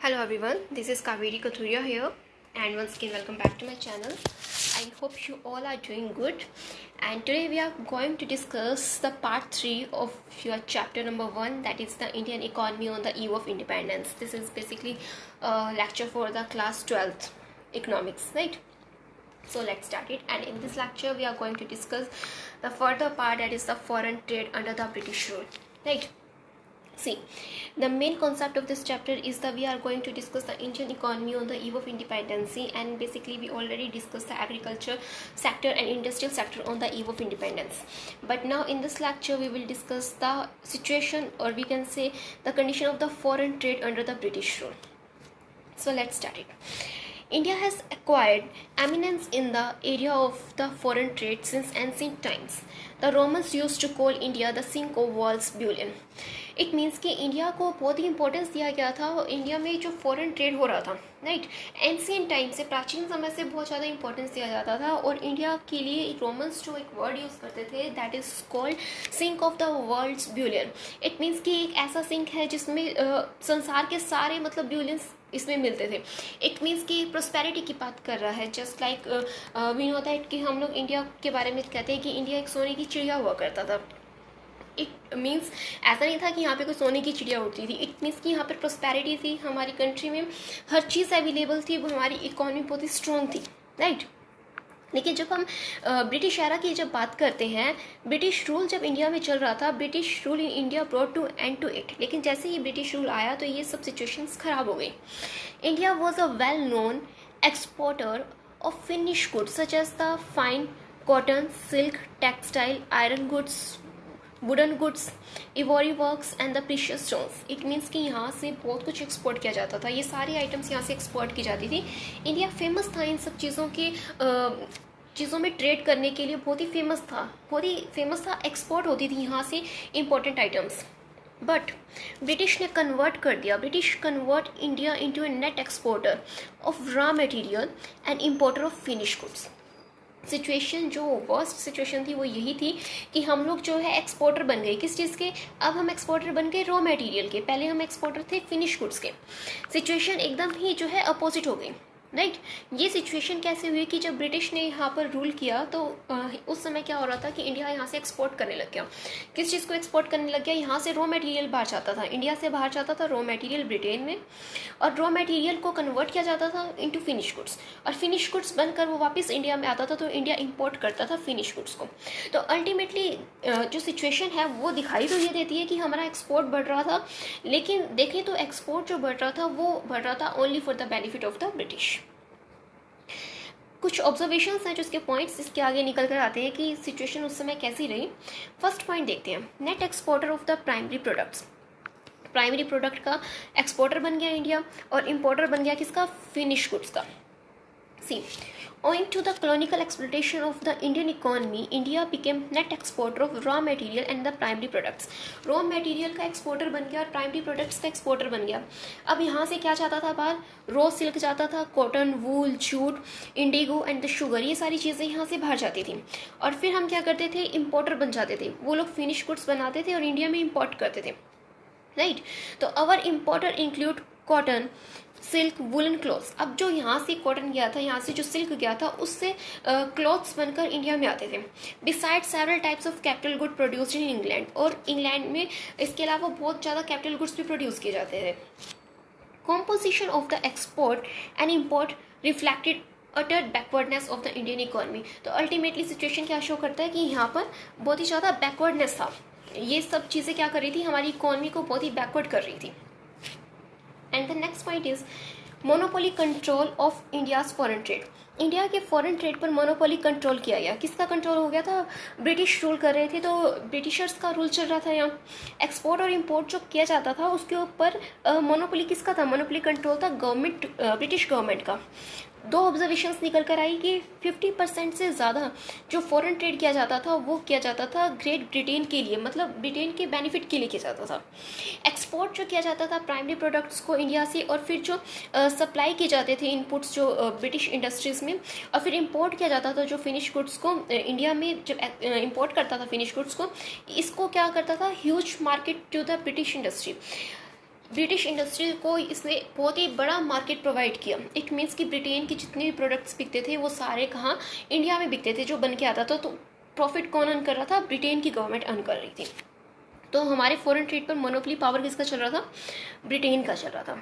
Hello everyone, this is Kaveri Kathuria here, and once again welcome back to my channel. I hope you all are doing good, and today we are going to discuss the part 3 of your chapter number 1, that is the Indian economy on the eve of independence. This is basically a lecture for the class 12th economics, right? So let's start it, and in this lecture we are going to discuss the further part, that is the foreign trade under the British rule, right? See, the main concept of this chapter is that we are going to discuss the Indian economy on the eve of independence, and basically we already discussed the agriculture sector and industrial sector on the eve of independence. But now in this lecture we will discuss the situation, or we can say the condition of the foreign trade under the British rule. So let's start it. India has acquired eminence in the area of the foreign trade since ancient times. The Romans used to call India the Cinco Valles bullion. It means कि India को बहुत ही importance दिया गया था, India में जो foreign trade हो रहा था, राइट, एंशियंट टाइम से, प्राचीन समय से बहुत ज़्यादा इंपॉर्टेंस दिया जाता था, और इंडिया के लिए रोमन्स जो एक वर्ड यूज़ करते थे, that is called sink of the world's bullion. It means कि एक ऐसा सिंक है जिसमें संसार के सारे मतलब ब्यूलियंस इसमें मिलते थे. इट मीन्स कि प्रोस्पेरिटी की बात कर रहा है, just like we know that कि हम लोग इंडिया के बारे में कहते हैं कि इंडिया एक सोने की चिड़िया हुआ करता था. इट मीन्स ऐसा नहीं था कि यहाँ पे कोई सोने की चिड़िया उड़ती थी. इट मीन्स कि यहाँ पे प्रोस्पेरिटी थी, हमारी कंट्री में हर चीज़ अवेलेबल थी, वो हमारी इकोनॉमी बहुत ही स्ट्रॉन्ग थी, राइट. लेकिन जब हम ब्रिटिश एरा की जब बात करते हैं, ब्रिटिश रूल जब इंडिया में चल रहा था, British rule in India brought to end to it. लेकिन जैसे ही ब्रिटिश रूल आया तो ये सब सिचुएशंस खराब हो गई. India was a well known exporter of finish goods such as the fine cotton, silk, textile, iron goods, wooden goods, ivory works and the precious stones. It means कि यहाँ से बहुत कुछ एक्सपोर्ट किया जाता था, ये सारी आइटम्स यहाँ से एक्सपोर्ट की जाती थी. इंडिया फेमस था इन सब चीज़ों में ट्रेड करने के लिए, बहुत ही फेमस था. एक्सपोर्ट होती थी यहाँ से इंपॉर्टेंट आइटम्स. बट ब्रिटिश ने कन्वर्ट कर दिया, British convert India into A net exporter of raw material and importer of finish goods. Situation जो वर्स्ट सिचुएशन थी वो यही थी कि हम लोग जो है एक्सपोर्टर बन गए. किस चीज़ के? अब हम एक्सपोर्टर बन गए रॉ मटेरियल के, पहले हम एक्सपोर्टर थे फिनिश गुड्स के. सिचुएशन एकदम ही जो है अपोजिट हो गई, राइट. ये सिचुएशन कैसे हुई कि जब ब्रिटिश ने यहाँ पर रूल किया तो उस समय क्या हो रहा था कि इंडिया यहाँ से एक्सपोर्ट करने लग गया. किस चीज़ को एक्सपोर्ट करने लग गया? यहाँ से रॉ मटेरियल बाहर जाता था, इंडिया से बाहर जाता था रॉ मटेरियल ब्रिटेन में, और रॉ मटेरियल को कन्वर्ट किया जाता था इनटू फिनिश गुड्स, और फिनिश गुड्स बनकर वो वापस इंडिया में आता था, तो इंडिया इंपोर्ट करता था फिनिश गुड्स को. तो अल्टीमेटली जो सिचुएशन है वो दिखाई तो ये देती है कि हमारा एक्सपोर्ट बढ़ रहा था, लेकिन देखें तो एक्सपोर्ट जो बढ़ रहा था वो बढ़ रहा था only for the benefit of the British. कुछ ऑब्जर्वेशंस हैं जो इसके पॉइंट्स इसके आगे निकल कर आते हैं कि सिचुएशन उस समय कैसी रही. फर्स्ट पॉइंट देखते हैं, net exporter of the primary products. Primary product का एक्सपोर्टर बन गया इंडिया, और इंपोर्टर बन गया किसका? फिनिश गुड्स का. सी, owing to the colonial exploitation of the Indian economy, India became net exporter of raw material and the primary products. Raw material का exporter बन गया और प्राइमरी प्रोडक्ट्स का एक्सपोर्टर बन गया. अब यहाँ से क्या जाता था बाहर? रॉ सिल्क जाता था, cotton, wool, jute, Indigo and the sugar, ये सारी चीज़ें यहाँ से बाहर जाती थी. और फिर हम क्या करते थे? इम्पोर्टर बन जाते थे. वो लोग फिनिश गुड्स बनाते थे और इंडिया में इम्पोर्ट करते थे, राइट. तो our importer include cotton, silk, woollen cloths. अब जो यहाँ से कॉटन गया था, यहाँ से जो सिल्क गया था, उससे क्लॉथ्स बनकर इंडिया में आते थे. Beside several types of capital good produced in England, और इंग्लैंड में इसके अलावा बहुत ज़्यादा कैपिटल गुड्स भी प्रोड्यूस किए जाते थे. Composition of the export and import reflected utter backwardness of the Indian economy. तो अल्टीमेटली सिचुएशन क्या शो करता है कि यहाँ पर बहुत ही ज़्यादा बैकवर्डनेस था. ये सब चीज़ें क्या कर रही थी? हमारी इकोनॉमी को बहुत ही बैकवर्ड कर रही थी. And the next point is monopoly control of India's foreign trade. India के फॉरेन ट्रेड पर मोनोपोली कंट्रोल किया गया. किसका कंट्रोल हो गया था? ब्रिटिश रूल कर रहे थे, तो ब्रिटिशर्स का रूल चल रहा था यहाँ. एक्सपोर्ट और इंपोर्ट जो किया जाता था उसके ऊपर मोनोपोली किसका था? मोनोपोली कंट्रोल था गवर्नमेंट, ब्रिटिश गवर्नमेंट का. दो ऑब्जर्वेशंस निकल कर आई कि 50% से ज़्यादा जो फॉरेन ट्रेड किया जाता था वो किया जाता था ग्रेट ब्रिटेन के लिए, मतलब ब्रिटेन के बेनिफिट के लिए किया जाता था. एक्सपोर्ट जो किया जाता था प्राइमरी प्रोडक्ट्स को इंडिया से, और फिर जो सप्लाई किए जाते थे इनपुट्स जो ब्रिटिश इंडस्ट्रीज़ में, और फिर इंपोर्ट किया जाता था जो फिनिश गुड्स को इंडिया में जब इंपोर्ट करता था फिनिश गुड्स को, इसको क्या करता था? Huge market to the British industry. British industry को इसने बहुत ही बड़ा मार्केट प्रोवाइड किया। इट मीन्स कि ब्रिटेन के जितने भी प्रोडक्ट्स बिकते थे वो सारे कहाँ, इंडिया में बिकते थे, जो बन के आता था। तो प्रॉफिट कौन अर्न कर रहा था? ब्रिटेन की गवर्नमेंट अर्न कर रही थी। तो हमारे फॉरेन ट्रेड पर मोनोपोली पावर किसका चल रहा था? ब्रिटेन का चल रहा था।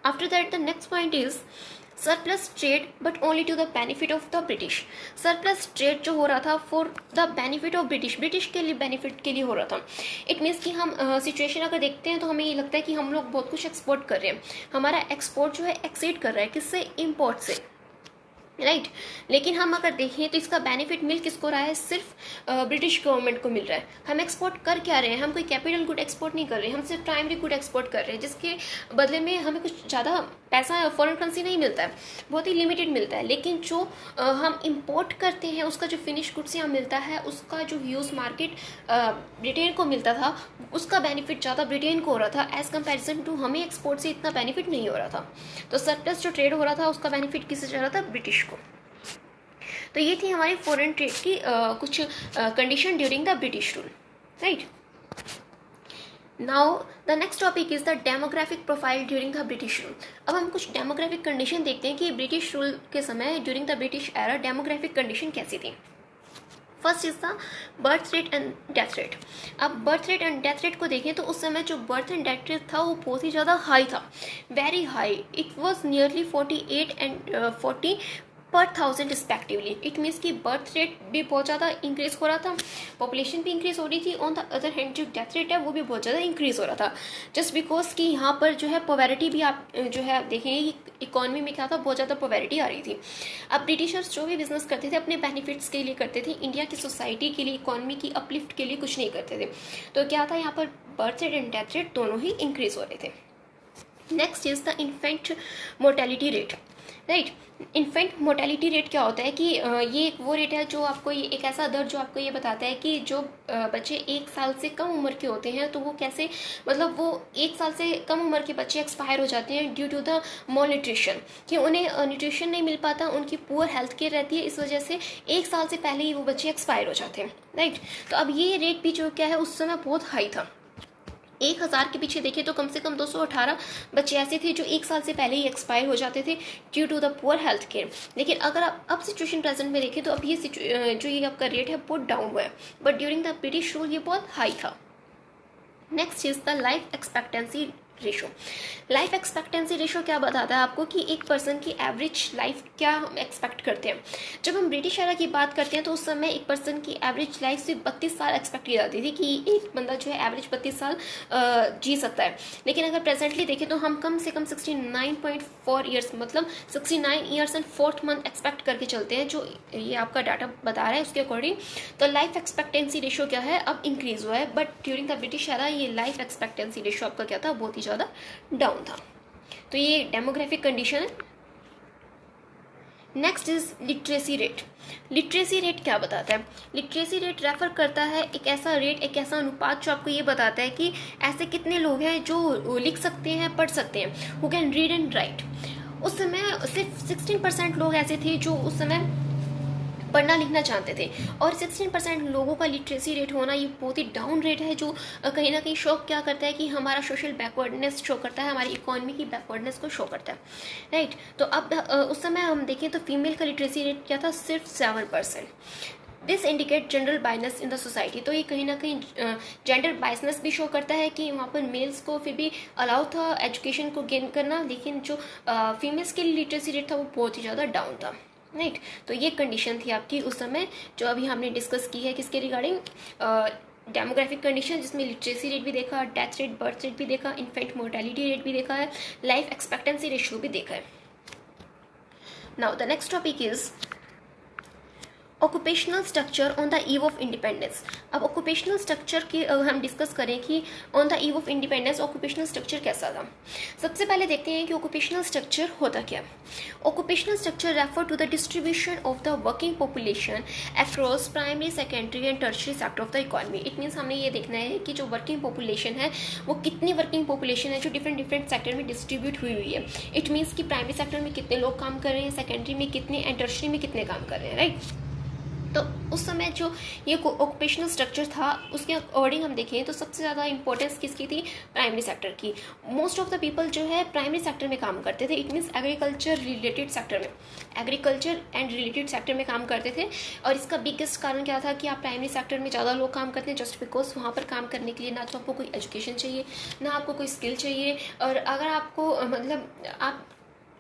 After that the next point is surplus trade but only to the benefit of the British. Surplus trade जो हो रहा था for the benefit of British, British के लिए बेनिफिट के लिए हो रहा था। इट मीन्स कि हम सिचुएशन अगर देखते हैं तो हमें ये लगता है कि हम लोग बहुत कुछ एक्सपोर्ट कर रहे हैं, हमारा एक्सपोर्ट जो है एक्सीड कर रहा है किससे? इम्पोर्ट से, राइट। लेकिन हम अगर देखें तो इसका बेनिफिट मिल किसको रहा है? सिर्फ ब्रिटिश गवर्नमेंट को मिल रहा है। हम एक्सपोर्ट कर क्या रहे हैं? हम कोई कैपिटल गुड एक्सपोर्ट नहीं कर रहे हैं, हम सिर्फ प्राइमरी गुड एक्सपोर्ट कर रहे हैं, जिसके बदले में हमें कुछ ज़्यादा पैसा फॉरेन करेंसी नहीं मिलता है, बहुत ही लिमिटेड मिलता है। लेकिन जो हम इम्पोर्ट करते हैं उसका जो फिनिश गुड्स यहाँ मिलता है, उसका जो ह्यूज मार्केट ब्रिटेन को मिलता था, उसका बेनिफिट ज़्यादा ब्रिटेन को हो रहा था एज कंपेरिजन टू हमें एक्सपोर्ट से इतना बेनिफिट नहीं हो रहा था। तो सरप्लस जो ट्रेड हो रहा था उसका बेनिफिट किससे जा रहा था? ब्रिटिश को। तो ये थी हमारी फॉरेन ट्रेड की कुछ condition during the British rule, right. Now the next topic is the demographic profile during the British rule. अब हम कुछ डेमोग्राफिक कंडीशन देखते हैं कि ब्रिटिश रूल के समय during the British era demographic condition कैसी थी। First is the birth rate and death rate. अब birth rate and death rate को देखें तो उस समय जो बर्थ एंड डेथ रेट था वो बहुत ही ज़्यादा हाई था, very high. It was nearly 48 and 40 पर 1000 रिस्पेक्टिवली। इट मीन्स कि बर्थ रेट भी बहुत ज़्यादा इंक्रीज हो रहा था, पॉपुलेशन भी इंक्रीज हो रही थी। ऑन द अदर हैंड जो डेथ रेट है वो भी बहुत ज़्यादा इंक्रीज हो रहा था, जस्ट बिकॉज कि यहाँ पर जो है पॉवर्टी भी आप जो है देखेंगे कि इकोनॉमी में क्या था, बहुत ज़्यादा पॉवर्टी आ रही थी। अब ब्रिटिशर्स जो भी बिजनेस करते थे अपने बेनिफिट्स के लिए करते थे, इंडिया की सोसाइटी के लिए, इकोनॉमी की अपलिफ्ट के लिए कुछ नहीं करते थे। तो क्या था, यहाँ पर birth rate and death rate दोनों ही इंक्रीज हो रहे थे। Next is the infant mortality rate, right. Infant mortality rate क्या होता है कि ये वो रेट है जो आपको एक ऐसा दर जो आपको ये बताता है कि जो बच्चे 1 साल से कम उम्र के होते हैं तो वो कैसे, मतलब वो 1 साल से कम उम्र के बच्चे एक्सपायर हो जाते हैं due to the malnutrition, कि उन्हें न्यूट्रिशन नहीं मिल पाता, उनकी पुअर हेल्थ केयर रहती है, इस वजह से 1 साल से पहले ही वो बच्चे एक्सपायर हो जाते हैं, राइट। तो अब ये रेट भी जो क्या है उस समय बहुत हाई था। 1000 के पीछे देखें तो कम से कम 218 बच्चे ऐसे थे जो 1 साल से पहले ही एक्सपायर हो जाते थे due to the poor health care. लेकिन अगर आप अब सिचुएशन प्रेजेंट में देखें तो अब ये जो ये आपका रेट है बहुत डाउन हुआ है, but during the British rule ये बहुत हाई था। Next is the life expectancy ratio. Life expectancy ratio क्या बताता है आपको कि एक पर्सन की एवरेज लाइफ क्या हम एक्सपेक्ट करते हैं। जब हम ब्रिटिश एरा की बात करते हैं तो उस समय एक पर्सन की एवरेज लाइफ सिर्फ 32 साल एक्सपेक्ट की जाती थी कि एक बंदा जो है एवरेज 32 साल जी सकता है। लेकिन अगर प्रेजेंटली देखें तो हम कम से कम 69.4 ईयर्स, मतलब 69 years and 4th month expect करके चलते हैं, जो ये आपका डाटा बता रहा है उसके अकॉर्डिंग। तो लाइफ एक्सपेक्टेंसी रेशो क्या है, अब इंक्रीज हुआ है, but during the British era ये लाइफ एक्सपेक्टेंसी रेशो आपका क्या था, बहुत ही ज़्यादा डाउन था। तो ये डेमोग्राफिक कंडीशन है। Next is literacy rate. Literacy rate क्या बताता है? लिटरेसी रेट रेफर करता है एक ऐसा रेट, एक ऐसा अनुपात जो आपको ये बताता है कि ऐसे कितने लोग हैं जो लिख सकते हैं, पढ़ सकते हैं, who can read and right. उस समय सिर्फ 16% लोग ऐसे थे जो उस समय पढ़ना लिखना चाहते थे, और 16% लोगों का लिटरेसी रेट होना ये बहुत ही डाउन रेट है, जो कहीं ना कहीं शो क्या करता है कि हमारा सोशल बैकवर्डनेस शो करता है, हमारी इकोनॉमी की बैकवर्डनेस को शो करता है, राइट। तो अब उस समय हम देखें तो फीमेल का लिटरेसी रेट क्या था, सिर्फ 7%। This indicate gender biasness in the society. तो ये कहीं ना कहीं जेंडर बायसनेस भी शो करता है कि वहाँ पर मेल्स को फिर भी अलाउ था एजुकेशन को गेन करना, लेकिन जो फीमेल्स के लिए लिटरेसी रेट था वो बहुत ही ज़्यादा डाउन था, राइट। तो ये कंडीशन थी आपकी उस समय जो अभी हमने डिस्कस की है किसके रिगार्डिंग, डेमोग्राफिक कंडीशन, जिसमें लिटरेसी रेट भी देखा, डेथ रेट, बर्थ रेट भी देखा, इन्फेंट मोर्टेलिटी रेट भी देखा है, लाइफ एक्सपेक्टेंसी रेशियो भी देखा है। Now the next topic is occupational structure on the eve of independence. अब ऑक्यूपेशनल स्ट्रक्चर की हम डिस्कस करें कि on the eve of independence occupational structure कैसा था। सबसे पहले देखते हैं कि ऑक्यूपेशनल स्ट्रक्चर होता क्या है। Occupational structure refer to the distribution of the working population across primary, secondary and tertiary sector of the economy. It means हमने ये देखना है कि जो वर्किंग पॉपुलेशन है वो कितनी वर्किंग पॉपुलेशन है जो डिफरेंट सेक्टर में डिस्ट्रीब्यूट हुई हुई है। इट मीन्स कि प्राइमरी सेक्टर में कितने लोग काम कर रहे हैं, सेकेंडरी में कितने एंड टर्शरी में कितने काम कर रहे हैं, राइट। तो उस समय जो ये ऑक्यूपेशनल स्ट्रक्चर था उसके अकॉर्डिंग हम देखें तो सबसे ज़्यादा इंपॉर्टेंस किसकी थी, प्राइमरी सेक्टर की। मोस्ट ऑफ द पीपल जो है प्राइमरी सेक्टर में काम करते थे, it means agriculture related sector में, एग्रीकल्चर एंड रिलेटेड सेक्टर में काम करते थे। और इसका बिगेस्ट कारण क्या था कि आप प्राइमरी सेक्टर में ज़्यादा लोग काम करते हैं जस्ट बिकॉज वहाँ पर काम करने के लिए ना तो आपको कोई एजुकेशन चाहिए, ना आपको कोई स्किल चाहिए, और अगर आपको मतलब आप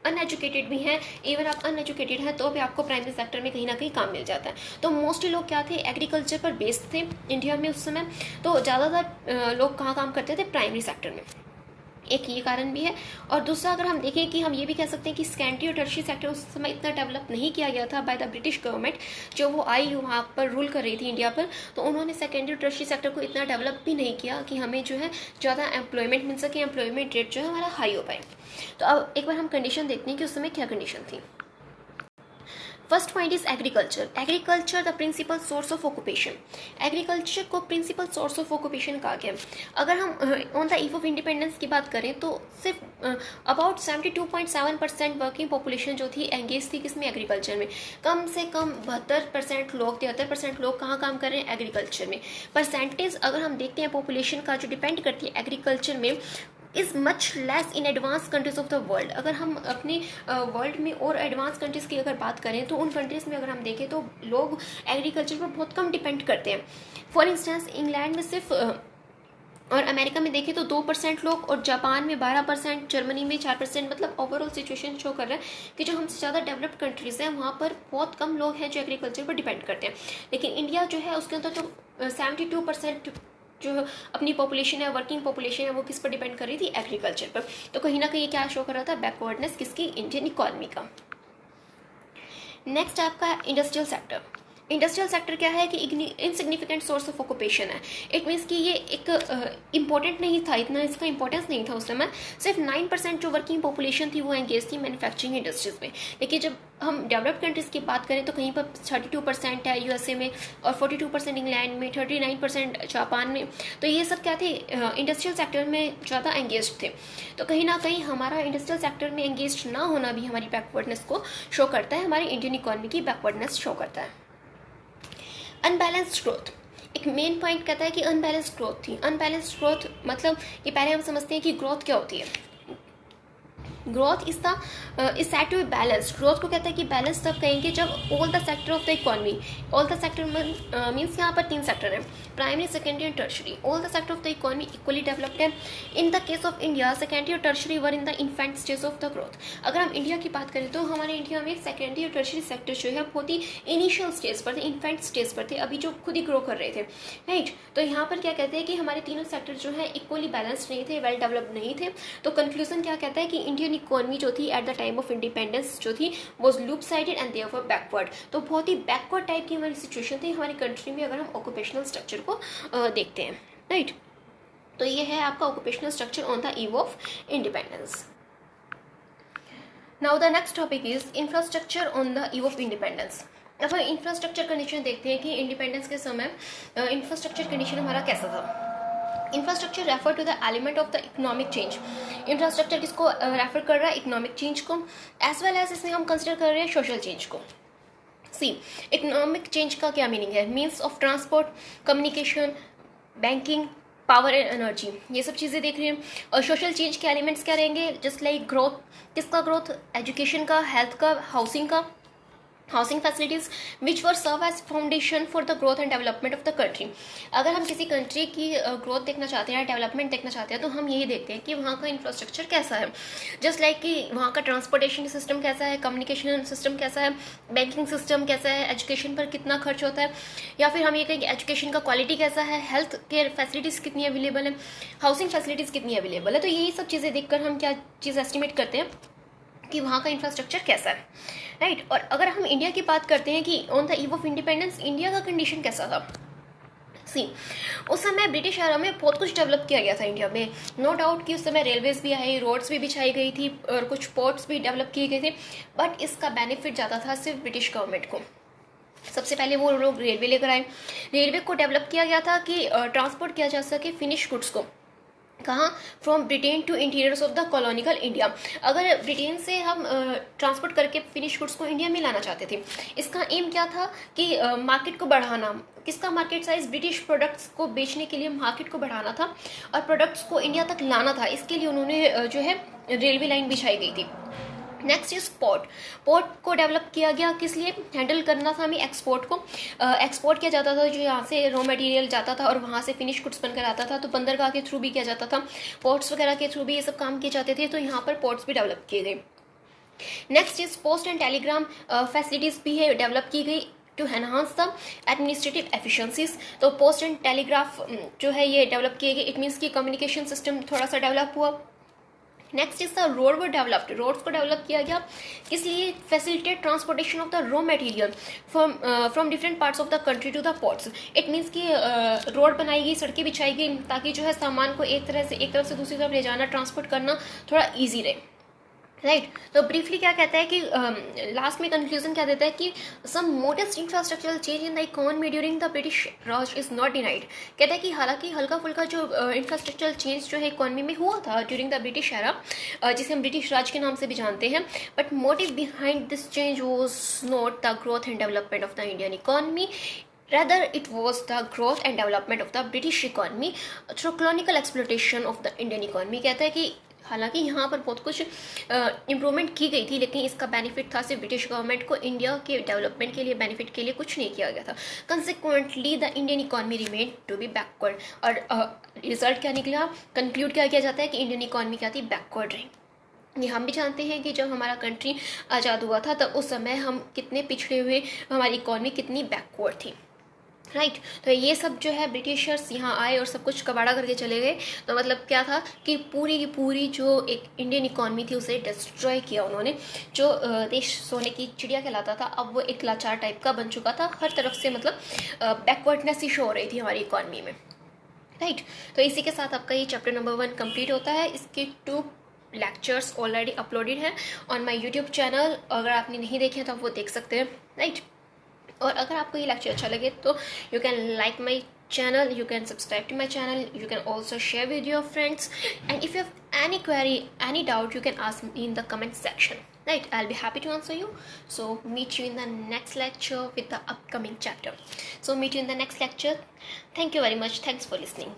अनएजुकेटेड भी हैं, इवन आप अनएजुकेटेड हैं तो भी आपको प्राइमरी सेक्टर में कहीं ना कहीं काम मिल जाता है। तो मोस्टली लोग क्या थे, एग्रीकल्चर पर बेस्ड थे इंडिया में उस समय। तो ज़्यादातर लोग कहाँ काम करते थे, प्राइमरी सेक्टर में। एक ये कारण भी है। और दूसरा अगर हम देखें कि हम ये भी कह सकते हैं कि सेकेंडरी और टर्शियरी सेक्टर उस समय इतना डेवलप नहीं किया गया था बाय द ब्रिटिश गवर्नमेंट, जो वो आई वहाँ पर रूल कर रही थी इंडिया पर। तो उन्होंने सेकेंडरी और टर्शियरी सेक्टर को इतना डेवलप भी नहीं किया कि हमें जो है ज़्यादा एम्प्लॉयमेंट मिल सके, एम्प्लॉयमेंट रेट जो है हमारा हाई हो पाए। तो अब एक बार हम कंडीशन देखते हैं कि उस समय क्या कंडीशन थी। First point is agriculture. Agriculture the principal source of occupation. Agriculture को प्रिंसिपल सोर्स ऑफ ऑक्यूपेशन कहा गया। अगर हम on the eve of independence की बात करें तो सिर्फ अबाउट 72.7% वर्किंग पॉपुलेशन जो थी एंगेज थी किसमें, एग्रीकल्चर में। कम से कम 72% लोग, 73% लोग कहाँ काम कर रहे हैं, एग्रीकल्चर में। परसेंटेज अगर हम देखते हैं पॉपुलेशन का जो डिपेंड करती है एग्रीकल्चर में, is much less in advance countries of the world. अगर हम अपने वर्ल्ड में और एडवांस कंट्रीज की अगर बात करें तो उन कंट्रीज में अगर हम देखें तो लोग एग्रीकल्चर पर बहुत कम डिपेंड करते हैं। फॉर इंस्टेंस इंग्लैंड में सिर्फ और अमेरिका में देखें तो 2% लोग, और जापान में 12%, जर्मनी में 4%। मतलब ओवरऑल सिचुएशन शो कर रहा है कि जो हमसे ज़्यादा डेवलप्ड कंट्रीज़ हैं वहाँ पर बहुत कम लोग हैं जो एग्रीकल्चर पर डिपेंड करते हैं। लेकिन इंडिया जो है उसके अंदर तो 72% जो अपनी पॉपुलेशन है, वर्किंग पॉपुलेशन है, वो किस पर डिपेंड कर रही थी, एग्रीकल्चर पर। तो कहीं ना कहीं क्या शो कर रहा था, बैकवर्डनेस किसकी, इंडियन इकोनॉमी का। नेक्स्ट आपका इंडस्ट्रियल सेक्टर। इंडस्ट्रियल सेक्टर क्या है कि इनसिग्निफिकेंट सोर्स ऑफ ऑक्यूपेशन है। इट मीन्स कि ये एक इंपॉर्टेंट नहीं था, इतना इसका इंपॉर्टेंस नहीं था उस समय। सिर्फ 9% जो वर्किंग पॉपुलेशन थी वो एंगेज थी मैन्युफैक्चरिंग इंडस्ट्रीज में। लेकिन जब हम डेवलप्ड कंट्रीज़ की बात करें तो कहीं पर 32% है यूएसए में, और 42% इंग्लैंड में, 39% जापान में। तो ये सब क्या थे, इंडस्ट्रियल सेक्टर में ज़्यादा एंगेज थे। तो कहीं ना कहीं हमारा इंडस्ट्रियल सेक्टर में एंगेज ना होना भी हमारी बैकवर्डनेस को शो करता है, हमारी इंडियन इकोनॉमी की बैकवर्डनेस शो करता है। अनबैलेंस्ड ग्रोथ, एक मेन पॉइंट कहता है कि अनबैलेंस्ड ग्रोथ थी। अनबैलेंस्ड ग्रोथ मतलब कि पहले हम समझते हैं कि ग्रोथ क्या होती है। Growth is set to be balanced. Growth को कहता है कि बैलेंस तब कहेंगे जब all the sector of the economy, all the sector means यहाँ पर 3 सेक्टर हैं, primary, secondary and tertiary. All the sector of the economy equally developed है। In the case of India secondary और tertiary were in the infant stage of the growth. अगर हम India की बात करें तो हमारे इंडिया में सेकेंडरी और टर्शरी सेक्टर जो है बहुत ही इनिशियल स्टेज पर थे, इन्फेंट स्टेज पर थे, अभी जो खुद ही ग्रो कर रहे थे, राइट। तो यहाँ पर क्या कहते हैं कि हमारे तीनों सेक्टर जो है इक्वली बैलेंस्ड नहीं थे, वेल डेवलप्ड नहीं थे। तो कंक्लूजन क्या कहता है कि इंडियन इकोनॉमी जो थी at the time of independence जो थी was loop sided and therefore backward. तो बहुत ही बैकवर्ड टाइप की हमारी सिचुएशन थी हमारी कंट्री में अगर हम ऑक्यूपेशनल स्ट्रक्चर को देखते हैं, राइट। तो ये है आपका occupational structure on the eve of independence. Now the next topic is infrastructure on the eve of independence. अब हम इंफ्रास्ट्रक्चर कंडीशन देखते हैं कि इंडिपेंडेंस के समय इंफ्रास्ट्रक्चर कंडीशन हमारा कैसा था। Infrastructure refer to the element of the economic change. Infrastructure किसको रेफर कर रहा है, इकोनॉमिक चेंज को, एज वेल एज इसमें हम कंसिडर कर रहे हैं सोशल चेंज को। सी इकोनॉमिक चेंज का क्या मीनिंग है, means of transport, communication, banking, power and energy, ये सब चीज़ें देख रहे हैं। और सोशल चेंज के एलिमेंट्स क्या रहेंगे, जस्ट लाइक ग्रोथ, किसका ग्रोथ, एजुकेशन का, हेल्थ का, हाउसिंग का, housing facilities which were serve as foundation for the growth and development of the country. अगर हम किसी कंट्री की ग्रोथ देखना चाहते हैं, डेवलपमेंट देखना चाहते हैं, तो हम यही देखते हैं कि वहाँ का इंफ्रास्ट्रक्चर कैसा है, जस्ट लाइक कि वहाँ का ट्रांसपोर्टेशन सिस्टम कैसा है, कम्युनिकेशन सिस्टम कैसा है, बैंकिंग सिस्टम कैसा है, एजुकेशन पर कितना खर्च होता है, या फिर हम ये कहें कि एजुकेशन का क्वालिटी कैसा है, हेल्थ केयर फैसिलिटीज़ कितनी अवेलेबल है, हाउसिंग फैसिलिटीज़ कितनी अवेलेबल है। तो यही सब चीज़ें देखकर हम क्या चीज़ एस्टिमेट करते हैं कि वहाँ का इंफ्रास्ट्रक्चर कैसा है, राइट। और अगर हम इंडिया की बात करते हैं कि on the eve of independence India का कंडीशन कैसा था। सी उस समय ब्रिटिश एरा में बहुत कुछ डेवलप किया गया था इंडिया में, नो डाउट कि उस समय रेलवेज भी आई, रोड्स भी बिछाई गई थी और कुछ पोर्ट्स भी डेवलप किए गए थे, बट इसका बेनिफिट ज़्यादा था सिर्फ ब्रिटिश गवर्नमेंट को। सबसे पहले वो लोग रेलवे लेकर आए, रेलवे को डेवलप किया गया था कि ट्रांसपोर्ट किया जा सके फिनिश गुड्स को, कहाँ, from Britain to interiors of the colonial India. अगर ब्रिटेन से हम ट्रांसपोर्ट करके फिनिश गुड्स को इंडिया में लाना चाहते थे, इसका एम क्या था कि मार्केट को बढ़ाना। किसका मार्केट साइज? ब्रिटिश प्रोडक्ट्स को बेचने के लिए मार्केट को बढ़ाना था और प्रोडक्ट्स को इंडिया तक लाना था। इसके लिए उन्होंने जो है रेलवे लाइन बिछाई गई थी। Next is port. पोर्ट को डेवलप किया गया किस लिए? हैंडल करना था हमें एक्सपोर्ट को। एक्सपोर्ट किया जाता था, जो यहाँ से रॉ मटेरियल जाता था और वहाँ से फिनिश गुड्स बनकर आता था, तो बंदरगाह के थ्रू भी किया जाता था, पोर्ट्स वगैरह के थ्रू भी ये सब काम किए जाते थे, तो यहाँ पर पोर्ट्स भी डेवलप किए गए। Next is post and telegram facilities भी है डेवलप की गई to enhance the administrative efficiencies. तो पोस्ट एंड टेलीग्राफ जो है ये डेवलप किए गए। इट मीन्स की कम्युनिकेशन सिस्टम थोड़ा सा डेवलप हुआ। Next is the road were developed. Roads को डेवलप किया गया किस लिए? Facilitate transportation of the raw material from different parts of the country to the ports. It means कि रोड बनाई गई, सड़कें बिछाई गई, ताकि जो है सामान को एक तरफ से दूसरी तरफ ले जाना, ट्रांसपोर्ट करना थोड़ा ईजी रहे। राइट तो ब्रीफली क्या कहता है कि लास्ट में कंक्लूजन क्या देता है कि some modest infrastructural change in the economy during the British Raj is not denied. कहता है कि हालांकि हल्का फुल्का जो इंफ्रास्ट्रक्चरल चेंज जो है इकोनॉमी में हुआ था ड्यूरिंग द ब्रिटिश एरा, जिसे हम ब्रिटिश राज के नाम से भी जानते हैं, but motive behind this change was not the growth and development of the Indian economy, rather it was the growth and development of the British economy through colonial exploitation of the Indian economy। कहता है कि हालांकि यहाँ पर बहुत कुछ improvement की गई थी, लेकिन इसका बेनिफिट था सिर्फ ब्रिटिश गवर्नमेंट को, इंडिया के डेवलपमेंट के लिए बेनिफिट के लिए कुछ नहीं किया गया था। Consequently the Indian economy remain to be backward. और रिजल्ट क्या निकला? कंक्लूड क्या किया जाता है कि इंडियन इकॉनमी क्या थी? बैकवर्ड रही। ये हम भी जानते हैं कि जब हमारा कंट्री आज़ाद हुआ था तब उस समय हम कितने पिछड़े हुए, हमारी इकॉनमी कितनी बैकवर्ड थी। राइट तो ये सब जो है ब्रिटिशर्स यहाँ आए और सब कुछ कबाड़ा करके चले गए। तो मतलब क्या था कि पूरी की पूरी जो एक इंडियन इकॉनमी थी उसे डिस्ट्रॉय किया उन्होंने। जो देश सोने की चिड़िया कहलाता था, अब वो एक लाचार टाइप का बन चुका था। हर तरफ से मतलब बैकवर्डनेस ही शो हो रही थी हमारी इकॉनमी में। राइट तो इसी के साथ आपका ये चैप्टर नंबर 1 कंप्लीट होता है। इसके 2 लेक्चर्स ऑलरेडी अपलोडेड हैं ऑन माई यूट्यूब चैनल। अगर आपने नहीं देखे तो आप वो देख सकते हैं। राइट और अगर आपको ये लेक्चर अच्छा लगे तो you can like my channel, you can subscribe to my channel, you can also share with your friends, and if you have any query, any doubt, you can ask me in the comment section. Right, I'll be happy to answer you. So meet you in the next lecture with the upcoming chapter. So meet you in the next lecture. Thank you very much. Thanks for listening.